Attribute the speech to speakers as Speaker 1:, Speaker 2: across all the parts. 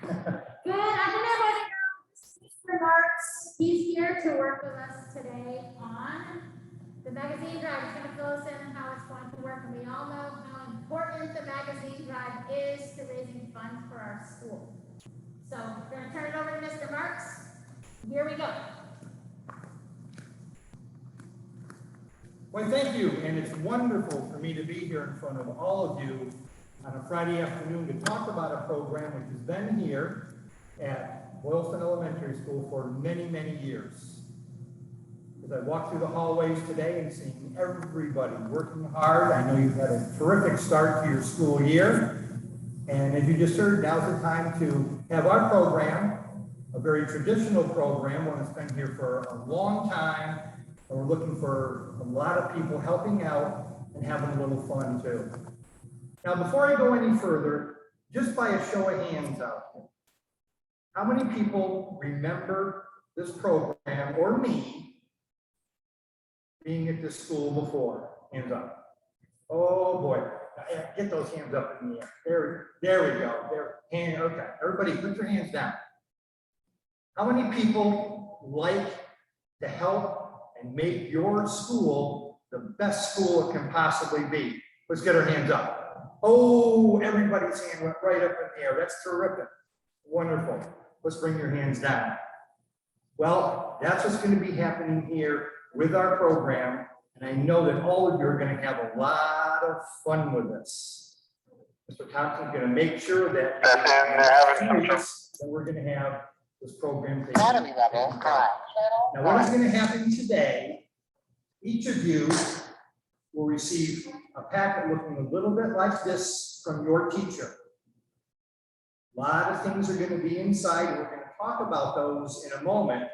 Speaker 1: afternoon, Mr. Marks. He's here to work with us today on the magazine drive. He's going to fill us in how it's going to work, and we all know how important the magazine drive is to raising funds for our school. So we're going to turn it over to Mr. Marks. Here we go.
Speaker 2: Well, thank you, and it's wonderful for me to be here in front of all of you on a Friday afternoon to talk about a program which has been here at Boylston Elementary School for many, many years. As I walk through the hallways today and seeing everybody working hard, I know you've had a terrific start to your school year. And as you just heard, now's the time to have our program, a very traditional program, one that's been here for a long time, and we're looking for a lot of people helping out and having a little fun too. Now, before I go any further, just by a show of hands out there, how many people remember this program or me being at this school before? Hands up. Oh boy, get those hands up in the air. There we go. There, okay, everybody put your hands down. How many people like to help and make your school the best school it can possibly be? Let's get our hands up. Oh, everybody's hand went right up in the air. That's terrific. Wonderful. Let's bring your hands down. Well, that's what's going to be happening here with our program. And I know that all of you are going to have a lot of fun with this. Mr. Thompson's going to make sure that we're going to have this program taken. Now, what is going to happen today, each of you will receive a packet looking a little bit like this from your teacher. A lot of things are going to be inside. We're going to talk about those in a moment.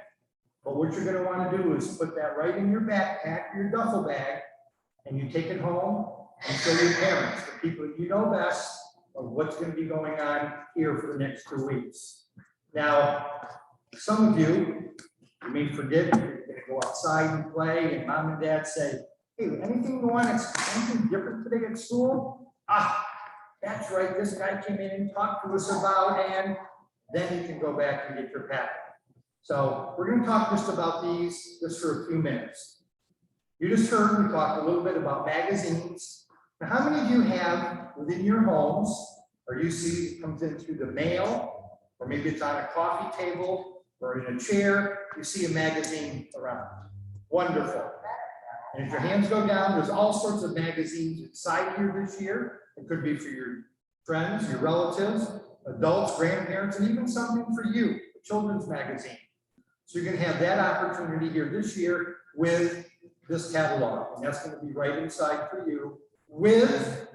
Speaker 2: But what you're going to want to do is put that right in your backpack, your duffel bag, and you take it home and show your parents, the people you know best, of what's going to be going on here for the next 2 weeks. Now, some of you may forget, you're going to go outside and play, and mom and dad say, hey, anything you want, anything different today at school? Ah, that's right, this guy came in and talked to us about, and then you can go back and get your packet. So we're going to talk just about these just for a few minutes. You just heard me talk a little bit about magazines. Now, how many of you have within your homes, or you see it comes in through the mail, or maybe it's on a coffee table or in a chair, you see a magazine around? Wonderful. And if your hands go down, there's all sorts of magazines inside here this year. It could be for your friends, your relatives, adults, grandparents, and even something for you, a children's magazine. So you're going to have that opportunity here this year with this catalog, and that's going to be right inside for you with,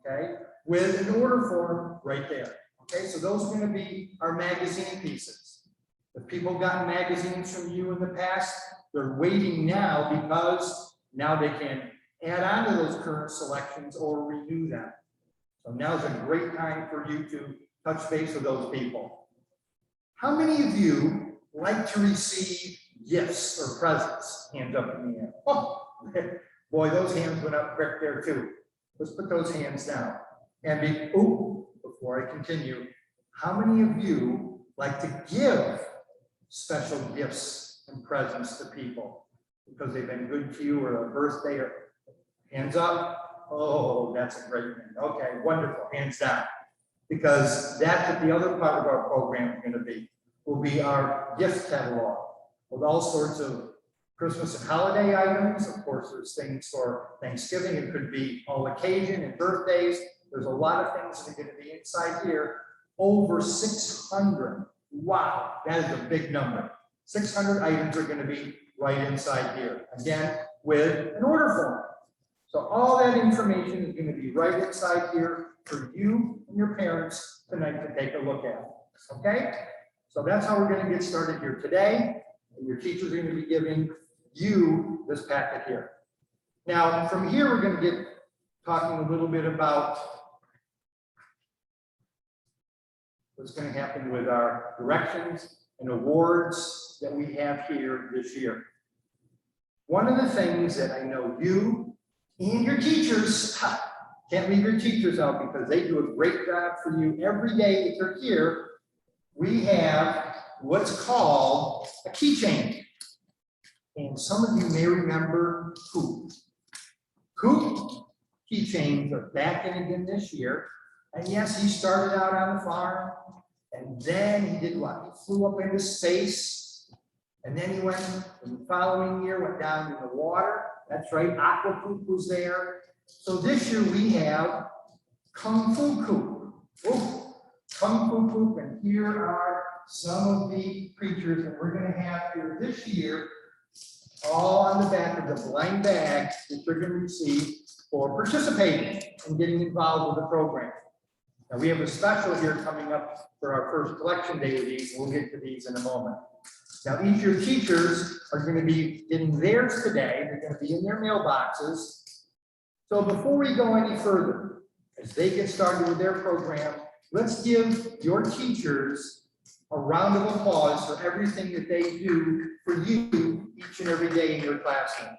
Speaker 2: okay, with an order form right there. Okay, so those are going to be our magazine pieces. If people have gotten magazines from you in the past, they're waiting now because now they can add on to those current selections or renew them. So now's a great time for you to touch base with those people. How many of you like to receive gifts or presents? Hands up in the air. Oh, boy, those hands went up quick there too. Let's put those hands down. And before I continue, how many of you like to give special gifts and presents to people because they've been good to you, or a birthday, or hands up? Oh, that's a great thing. Okay, wonderful. Hands down. Because that's what the other part of our program is going to be. Will be our gift catalog with all sorts of Christmas and holiday items. Of course, there's things for Thanksgiving. It could be all occasion and birthdays. There's a lot of things that are going to be inside here. Over 600. Wow, that is a big number. 600 items are going to be right inside here. Again, with an order form. So all that information is going to be right inside here for you and your parents tonight to take a look at. Okay? So that's how we're going to get started here today. And your teachers are going to be giving you this packet here. Now, from here, we're going to get talking a little bit about what's going to happen with our directions and awards that we have here this year. One of the things that I know you and your teachers, can't leave your teachers out because they do a great job for you every day that they're here. we have what's called a keychain. And some of you may remember Coop. Coop keychains are back in again this year. And yes, he started out on the farm, and then he did what? He flew up into space, and then he went, in the following year, went down to the water. That's right, Aqua Coop was there. So this year we have Kung Fu Coop. Oh, Kung Fu Coop, and here are some of the creatures that we're going to have here this year, all on the back of the blind bag that you're going to receive for participating and getting involved with the program. Now we have a special here coming up for our first collection day with these. We'll get to these in a moment. Now each of your teachers are going to be getting theirs today. They're going to be in their mailboxes. So before we go any further, as they get started with their program, let's give your teachers a round of applause for everything that they do for you each and every day in your classroom.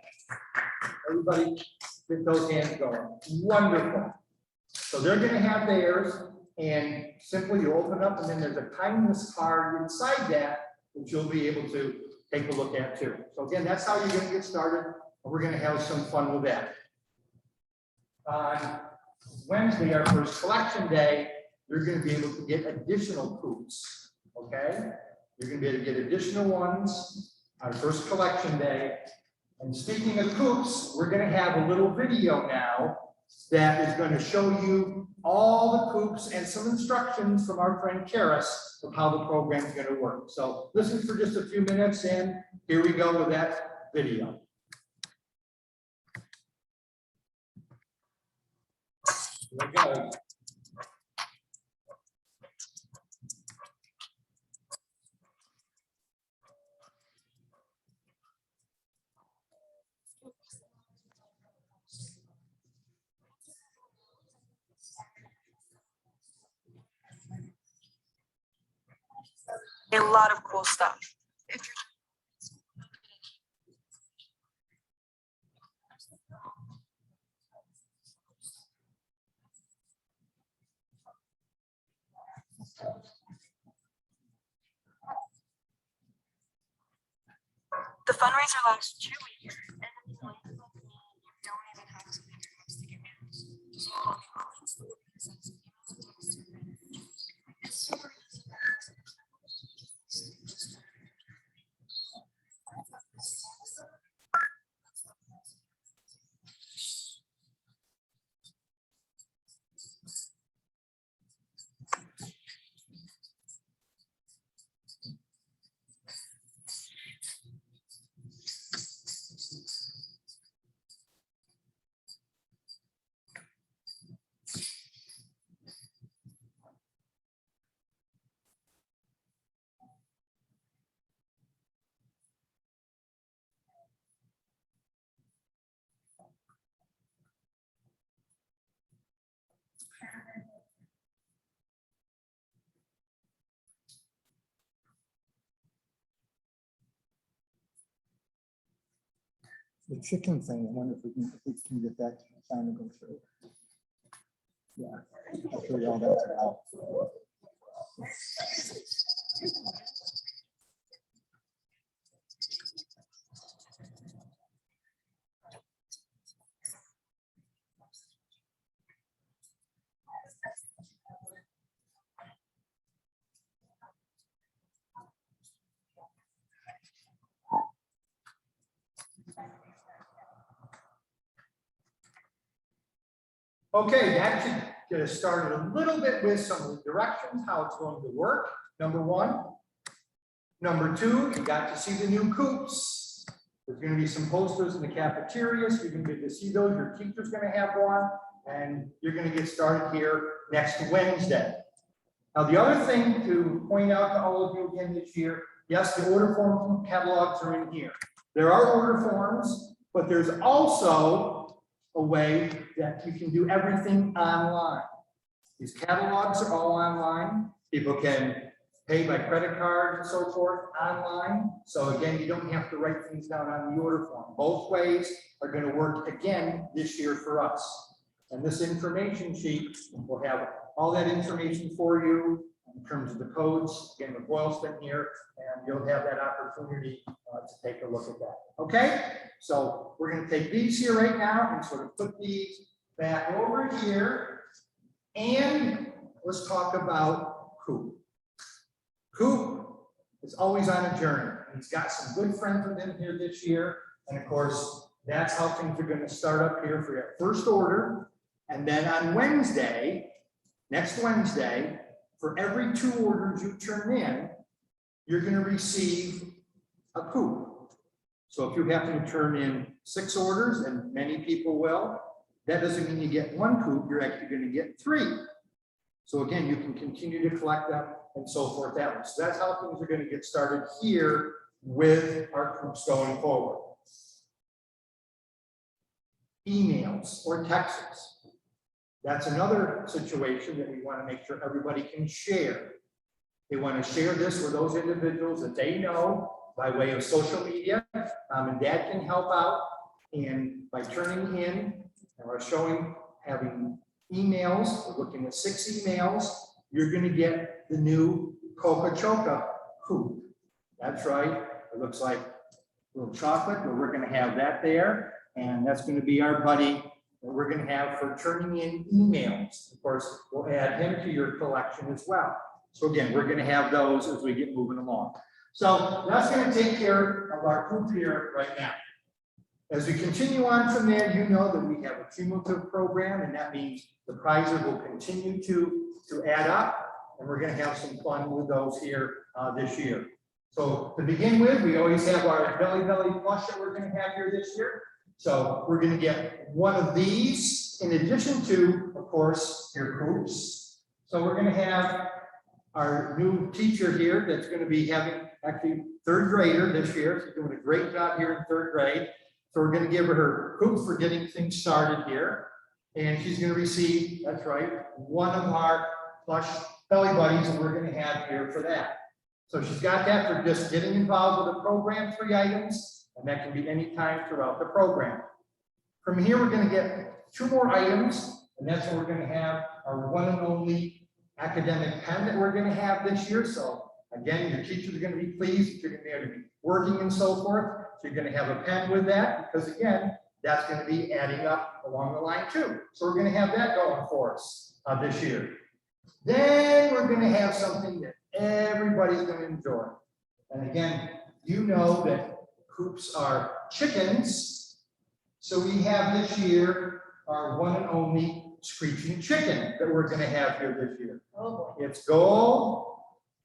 Speaker 2: Everybody get those hands going. Wonderful. So they're going to have theirs, and simply you open up, and then there's a kindness card inside that you'll be able to take a look at too. So again, that's how you're going to get started, and we're going to have some fun with that. On Wednesday, our first collection day, you're going to be able to get additional coops. Okay, you're going to be able to get additional ones on first collection day. And speaking of coops, we're going to have a little video now that is going to show you all the coops and some instructions from our friend Karis of how the program is going to work. So listen for just a few minutes, and here we go with that video. Here we go.
Speaker 3: A lot of cool stuff. The fundraiser lasts 2 weeks, and you don't even have to make your house to get married. Just follow the comments. It's super easy.
Speaker 2: The chicken thing, I wonder if we can get that time to go through. Yeah, I'll show you all that out. Okay, that should get us started a little bit with some of the directions, how it's going to work. Number one. Number two, you got to see the new coops. There's going to be some posters in the cafeteria, so you can get to see those. Your teacher's going to have one, and you're going to get started here next Wednesday. Now, the other thing to point out to all of you again this year, yes, the order forms and catalogs are in here. There are order forms, but there's also a way that you can do everything online. These catalogs are all online. People can pay by credit card and so forth online. So again, you don't have to write things down on the order form. Both ways are going to work again this year for us. And this information sheet will have all that information for you, in terms of the codes, again, with Boylston here, and you'll have that opportunity to take a look at that. Okay, so we're going to take these here right now and sort of put these back over here, and let's talk about Coop. Coop is always on a journey. He's got some good friends with him here this year, and of course, that's how things are going to start up here for your first order. And then on Wednesday, next Wednesday, for every 2 orders you turn in, you're going to receive a coop. So if you happen to turn in 6 orders, and many people will, that doesn't mean you get 1 coop, you're actually going to get 3. So again, you can continue to collect them and so forth that way. So that's how things are going to get started here with our coops going forward. Emails or texts. That's another situation that we want to make sure everybody can share. They want to share this with those individuals that they know by way of social media. Mom and Dad can help out, and by turning in, and we're showing, having emails, we're looking at 6 emails, you're going to get the new Coca Choca coop. That's right. It looks like a little chocolate, but we're going to have that there. And that's going to be our buddy that we're going to have for turning in emails. Of course, we'll add him to your collection as well. So again, we're going to have those as we get moving along. So that's going to take care of our coop here right now. As we continue on from there, you know that we have a cumulative program, and that means the prizes will continue to add up, and we're going to have some fun with those here this year. So to begin with, we always have our belly plush that we're going to have here this year. So we're going to get one of these in addition to, of course, your coops. So we're going to have our new teacher here that's going to be having actually 3rd grader this year. She's doing a great job here in 3rd grade. So we're going to give her coops for getting things started here. And she's going to receive, that's right, one of our plush belly buddies that we're going to have here for that. So she's got that for just getting involved with the program, 3 items. And that can be any time throughout the program. From here, we're going to get 2 more items, and that's what we're going to have our one and only academic pen that we're going to have this year. So again, your teachers are going to be pleased that you're going to be able to be working and so forth. So you're going to have a pen with that, because again, that's going to be adding up along the line too. So we're going to have that going for us this year. Then we're going to have something that everybody's going to enjoy. And again, you know that coops are chickens. So we have this year our one and only Screeching Chicken that we're going to have here this year.
Speaker 1: Oh boy.
Speaker 2: It's gold,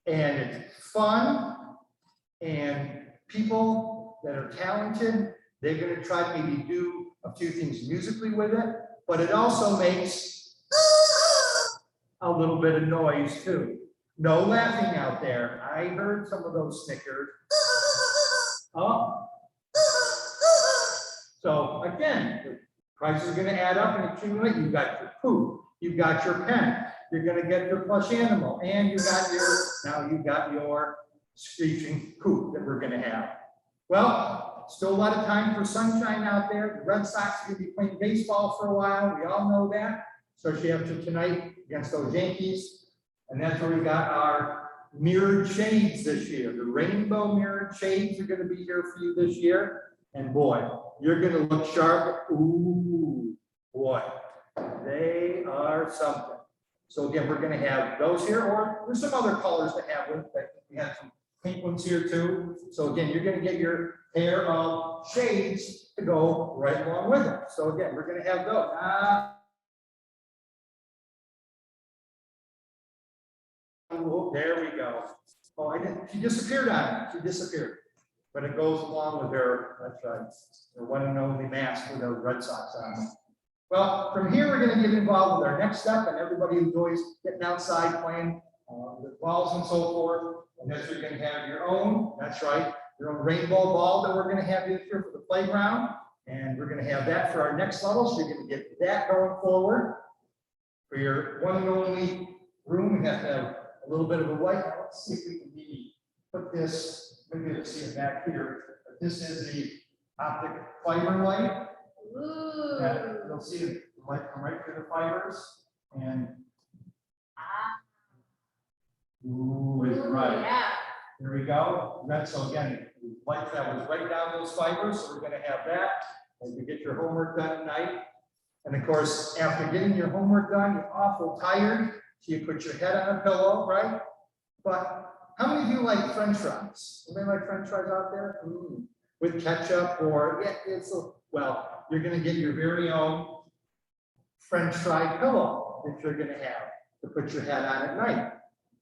Speaker 2: and it's fun, and people that are talented, they're going to try to maybe do a few things musically with it, but it also makes a little bit of noise too. No laughing out there. I heard some of those snickers. Oh. So again, the price is going to add up and accumulate. You've got your poop, you've got your pen, you're going to get your plush animal, and you've got your Screeching coop that we're going to have. Well, still a lot of time for sunshine out there. The Red Sox are going to be playing baseball for a while. We all know that, especially after tonight against those Yankees. And that's where we got our mirrored shades this year. The rainbow mirrored shades are going to be here for you this year. And boy, you're going to look sharp. Ooh, boy, they are something. So again, we're going to have those here, or there's some other colors to have with, but we have some pink ones here too. So again, you're going to get your pair of shades to go right along with it. So again, we're going to have those. Oh, there we go. Oh, she disappeared on it. She disappeared. But it goes along with her, that's right, her one and only mask with those Red Sox on it. Well, from here, we're going to get involved with our next step, and everybody enjoys getting outside playing with balls and so forth. And that's where you're going to have your own, that's right, your own rainbow ball that we're going to have this year for the playground. And we're going to have that for our next level. So you're going to get that going forward. For your one and only room, we have to have a little bit of a light. Let's see if we can maybe put this, maybe you'll see it back here. But this is the Optic fiber light.
Speaker 1: Ooh.
Speaker 2: You'll see the light come right through the fibers. And right.
Speaker 1: Yeah.
Speaker 2: Here we go. That's so again, like that was right down those fibers, so we're gonna have that. And you get your homework done tonight. And of course, after getting your homework done, you're awful tired, so you put your head on a pillow, right? But how many of you like French fries? Anybody like French fries out there? With ketchup or, yeah, well, you're gonna get your very own French fry pillow that you're gonna have to put your head on at night.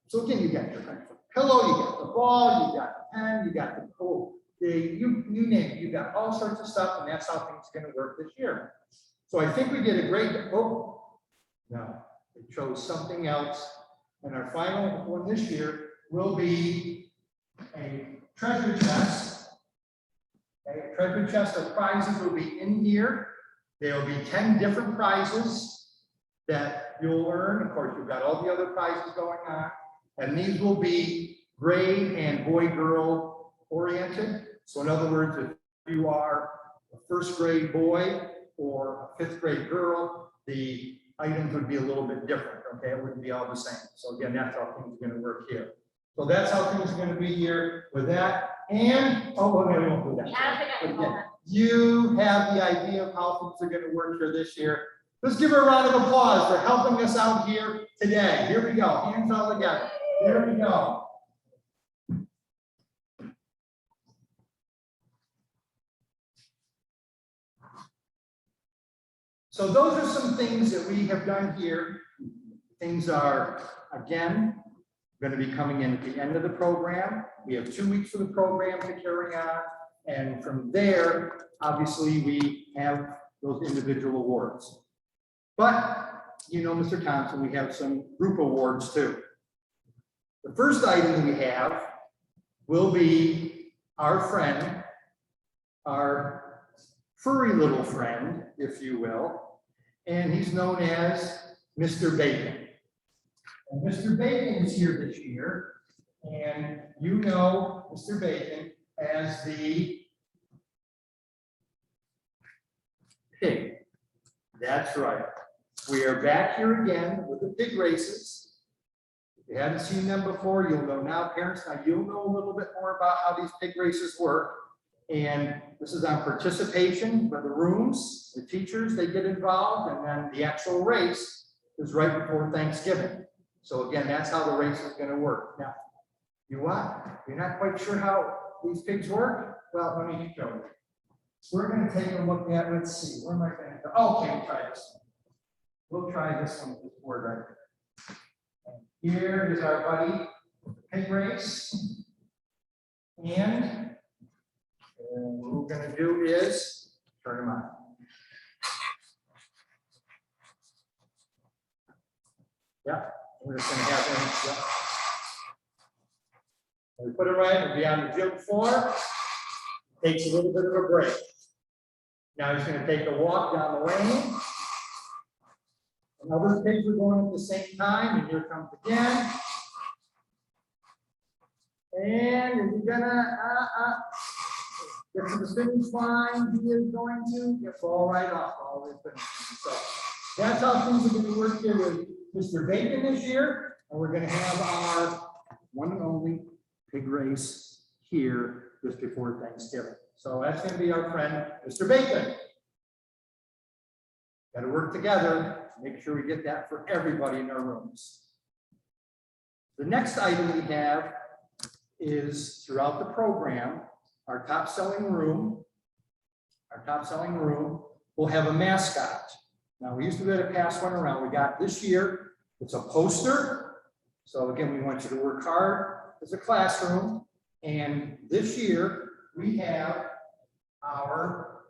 Speaker 2: So again, you got your French fry pillow, you got the ball, you got the pen, you got the cool, you name it, you got all sorts of stuff, and that's how things are gonna work this year. So I think we did a great, no, it chose something else. And our final one this year will be a treasure chest. A treasure chest of prizes will be in here. There will be 10 different prizes that you'll earn. Of course, you've got all the other prizes going on. And these will be grade and boy-girl oriented. So in other words, if you are a first grade boy or a fifth grade girl, the items would be a little bit different, okay? It wouldn't be all the same. So again, that's how things are gonna work here. So that's how things are gonna be here with that. And, oh, well, no, we won't do that. But again, you have the idea of how things are gonna work here this year. Let's give her a round of applause for helping us out here today. Here we go, hands all together. Here we go. So those are some things that we have done here. Things are, again, going to be coming in at the end of the program. We have 2 weeks for the program to carry on. And from there, obviously, we have those individual awards. But, you know, Mr. Thompson, we have some group awards too. The first item we have will be our friend, our furry little friend, if you will. And he's known as Mr. Bacon. And Mr. Bacon is here this year, and you know Mr. Bacon as the pig. That's right. We are back here again with the pig races. If you haven't seen them before, you'll know now. Parents, now you'll know a little bit more about how these pig races work. And this is on participation by the rooms, the teachers, they get involved, and then the actual race is right before Thanksgiving. So again, that's how the race is going to work. Now, you what? You're not quite sure how these pigs work? Well, let me show you. We're going to take a look at, let's see, where am I going to go? Oh, okay, we'll try this one. We'll try this one with this board right here. And here is our buddy, the pig race. And what we're going to do is turn them on. Yeah, we're just going to have them. Yeah. We put it right, it'll be on the gym floor. Takes a little bit of a break. Now he's going to take a walk down the lane. And other pigs are going at the same time, and here comes again. And is he gonna get to the finish line? He is going to fall right off all the finish. So that's how things are going to work here with Mr. Bacon this year. And we're going to have our one and only pig race here just before Thanksgiving. So that's going to be our friend, Mr. Bacon. Got to work together, make sure we get that for everybody in our rooms. The next item we have is throughout the program, our top selling room will have a mascot. Now, we used to be able to pass one around. We got this year, it's a poster. So again, we want you to work hard as a classroom. And this year, we have our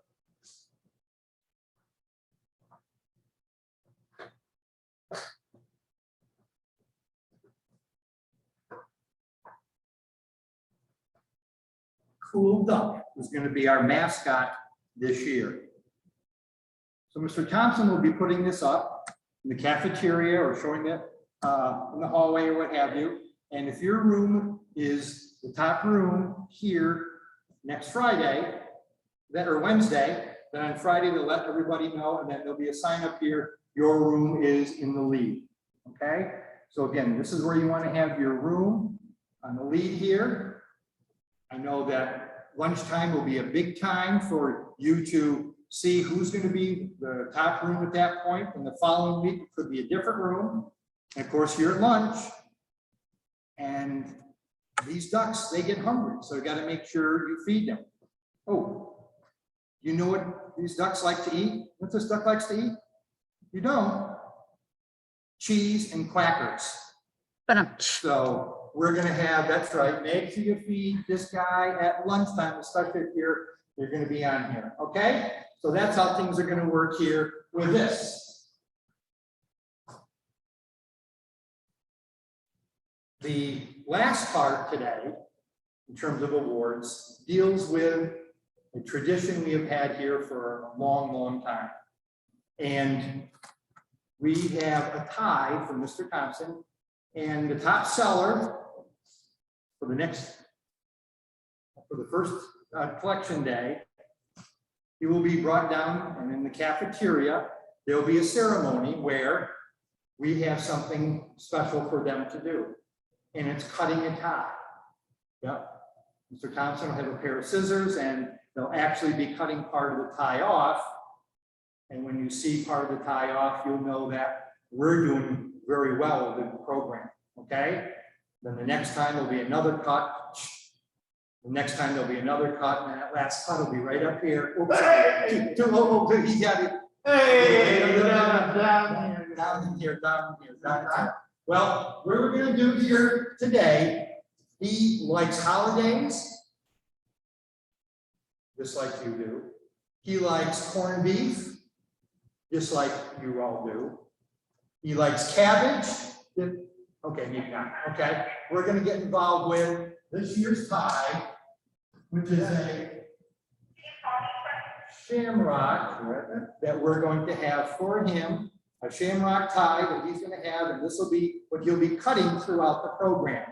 Speaker 2: cool duck is going to be our mascot this year. So Mr. Thompson will be putting this up in the cafeteria or showing it in the hallway or what have you. And if your room is the top room here next Friday, or Wednesday, then on Friday they'll let everybody know, and then there'll be a sign up here, your room is in the lead. Okay? So again, this is where you want to have your room. on the lead here. I know that lunchtime will be a big time for you to see who's going to be the top room at that point. And the following week, it could be a different room. And of course, you're at lunch. And these ducks, they get hungry. So you got to make sure you feed them. Oh, you know what these ducks like to eat? What this duck likes to eat? You don't. Cheese and crackers. So we're going to have, that's right, make sure you feed this guy at lunchtime, especially if you're going to be on here. Okay? So that's how things are going to work here with this. The last part today, in terms of awards, deals with a tradition we have had here for a long, long time. And we have a tie from Mr. Thompson, and the top seller for the first collection day, he will be brought down, and in the cafeteria, there will be a ceremony where we have something special for them to do. And it's cutting a tie. Yep. Mr. Thompson will have a pair of scissors, and they'll actually be cutting part of the tie off. And when you see part of the tie off, you'll know that we're doing very well with the program. Okay? Then the next time there'll be another cut. The next time there'll be another cut, and that last cut will be right up here. Oops, hey! He got it. Hey! Down here. Well, what we're going to do here today, he likes holidays, just like you do. He likes corned beef, just like you all do. He likes cabbage. Okay, maybe not. Okay, we're going to get involved with this year's tie, which is a shamrock that we're going to have for him. A shamrock tie that he's going to have, and this will be what he'll be cutting throughout the program.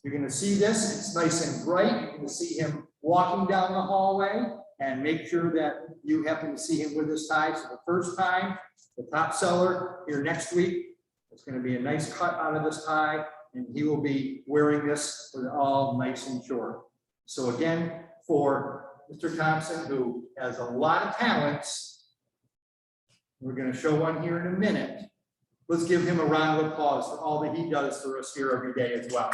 Speaker 2: You're going to see this, it's nice and bright. You're going to see him walking down the hallway, and make sure that you happen to see him with his tie. So the first time, the top seller here next week, it's going to be a nice cut out of this tie, and he will be wearing this with all nice and short. So again, for Mr. Thompson, who has a lot of talents, we're going to show one here in a minute. Let's give him a round of applause for all that he does for us here every day as well.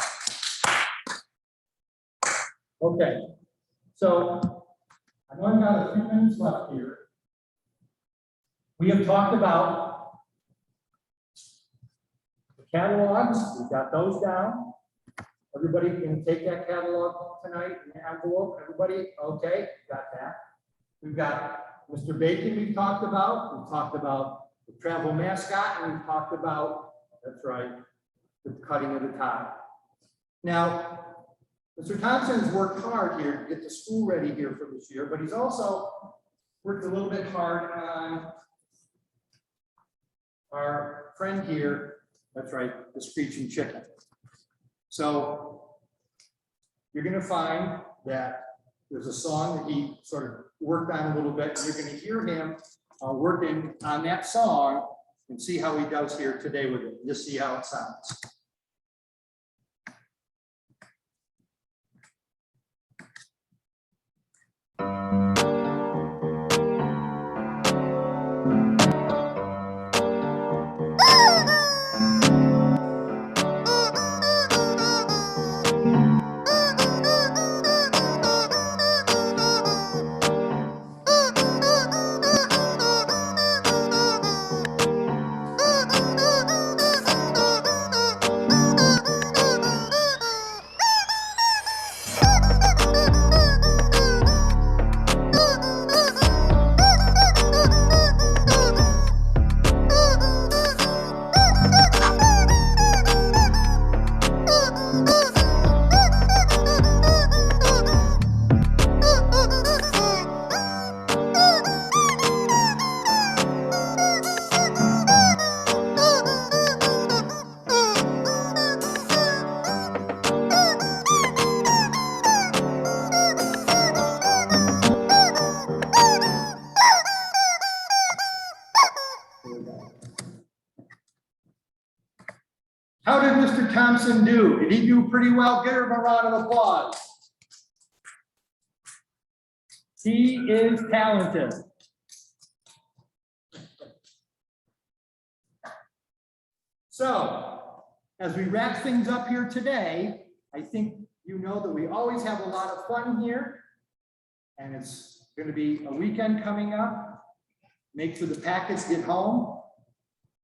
Speaker 2: Okay, so I know I've got a few minutes left here. We have talked about the catalogs. We've got those down. Everybody can take that catalog home tonight in the envelope. Everybody, okay, got that. We've got Mr. Bacon we've talked about. We've talked about the travel mascot, and we've talked about, that's right, the cutting of the tie. Now, Mr. Thompson has worked hard here to get the school ready here for this year, but he's also worked a little bit hard on our friend here, that's right, the Screeching Chicken. So you're going to find that there's a song that he sort of worked on a little bit, and you're going to hear him working on that song and see how he does here today with it. Just see how it sounds. Did he do pretty well? Give him a round of applause. He is talented. So, as we wrap things up here today, I think you know that we always have a lot of fun here. And it's going to be a weekend coming up. Make sure the packets get home.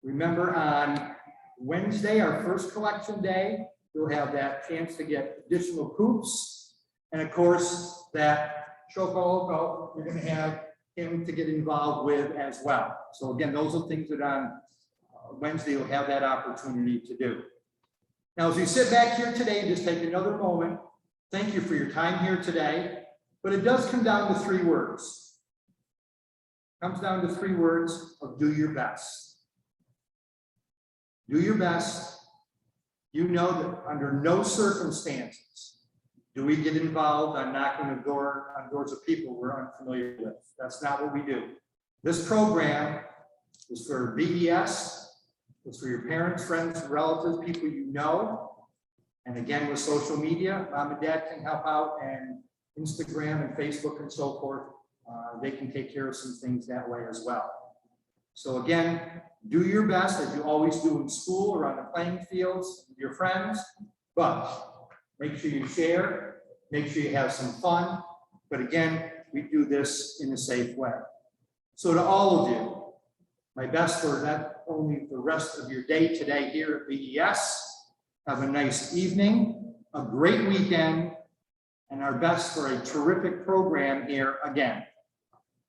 Speaker 2: Remember, on Wednesday, our first collection day, you'll have that chance to get additional coops. And of course, that Choco, you're going to have him to get involved with as well. So again, those are things that on Wednesday you'll have that opportunity to do. Now, as we sit back here today, just take another moment. Thank you for your time here today. But it does come down to 3 words. It comes down to 3 words of do your best. Do your best. You know that under no circumstances do we get involved on knocking on doors of people we're unfamiliar with. That's not what we do. This program is for VES. It's for your parents, friends, relatives, people you know. And again, with social media, mom and dad can help out, and Instagram and Facebook and so forth. They can take care of some things that way as well. So again, do your best as you always do in school or on the playing fields with your friends, but make sure you share, make sure you have some fun. But again, we do this in a safe way. So to all of you, my best for not only the rest of your day today here at VES, have a nice evening, a great weekend, and our best for a terrific program here again.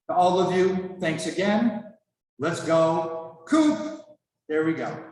Speaker 2: To all of you, thanks again. Let's go, Coop. There we go.